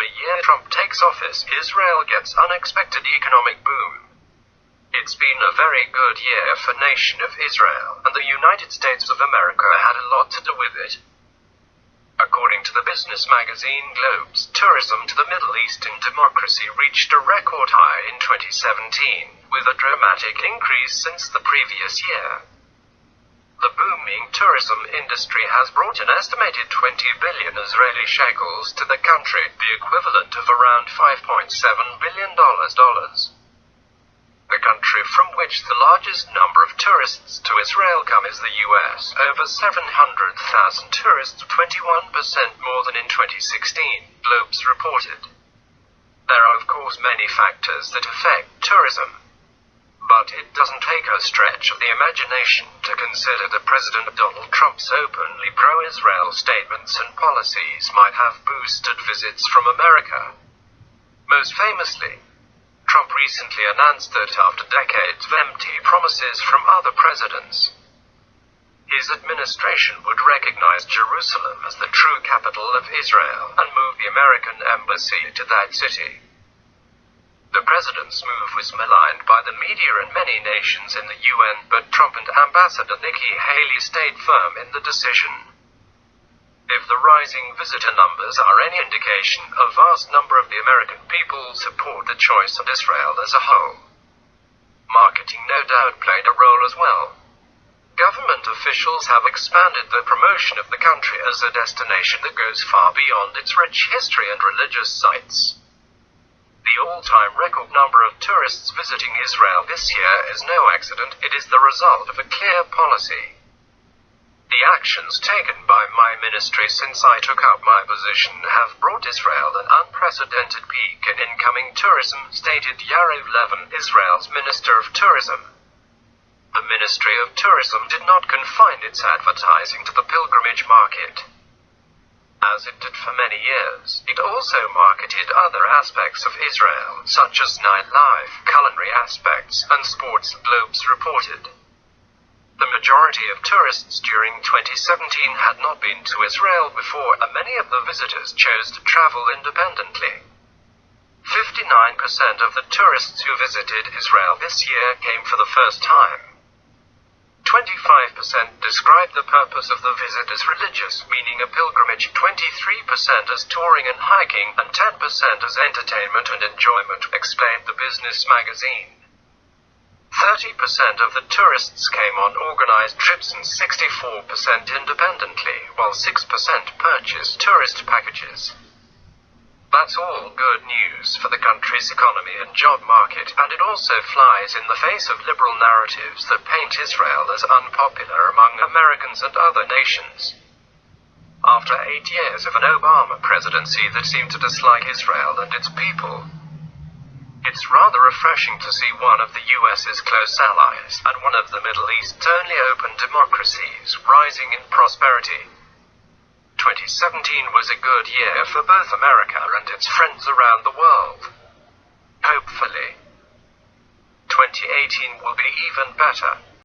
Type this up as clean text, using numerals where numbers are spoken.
the year Trump takes office, Israel gets unexpected economic boom. It's been a very good year for nation of Israel, and the United States of America had a lot to do with it. According to the business magazine Globes, tourism to the Middle East in democracy reached a record high in 2017, with a dramatic increase since the previous year. The booming tourism industry has brought an estimated 20 billion Israeli shekels to the country, the equivalent of around $5.7 billion. The country from which the largest number of tourists to Israel come is the US, over 700,000 tourists, 21% more than in 2016, Globes reported. There are of course many factors that affect tourism, but it doesn't take a stretch of the imagination to consider that President Donald Trump's openly pro-Israel statements and policies might have boosted visits from America. Most famously, Trump recently announced that after decades of empty promises from other presidents, his administration would recognize Jerusalem as the true capital of Israel and move the American embassy to that city. The president's move was maligned by the media and many nations in the UN, but Trump and Ambassador Nikki Haley stayed firm in the decision. If the rising visitor numbers are any indication, a vast number of the American people support the choice of Israel as a whole. Marketing no doubt played a role as well. Government officials have expanded the promotion of the country as a destination that goes far beyond its rich history and religious sites. The all-time record number of tourists visiting Israel this year is no accident, it is the result of a clear policy. The actions taken by my ministry since I took up my position have brought Israel an unprecedented peak in incoming tourism, stated Yariv Levin, Israel's Minister of Tourism. The Ministry of Tourism did not confine its advertising to the pilgrimage market, as it did for many years. It also marketed other aspects of Israel, such as nightlife, culinary aspects, and sports, Globes reported. The majority of tourists during 2017 had not been to Israel before, and many of the visitors chose to travel independently. 59% of the tourists who visited Israel this year came for the first time. 25% described the purpose of the visit as religious, meaning a pilgrimage, 23% as touring and hiking, and 10% as entertainment and enjoyment, explained the business magazine. 30% of the tourists came on organized trips and 64% independently, while 6% purchased tourist packages. That's all good news for the country's economy and job market, and it also flies in the face of liberal narratives that paint Israel as unpopular among Americans and other nations. After 8 years of an Obama presidency that seemed to dislike Israel and its people, it's rather refreshing to see one of the US's close allies, and one of the Middle East's only open democracies, rising in prosperity. 2017 was a good year for both America and its friends around the world. Hopefully, 2018 will be even better.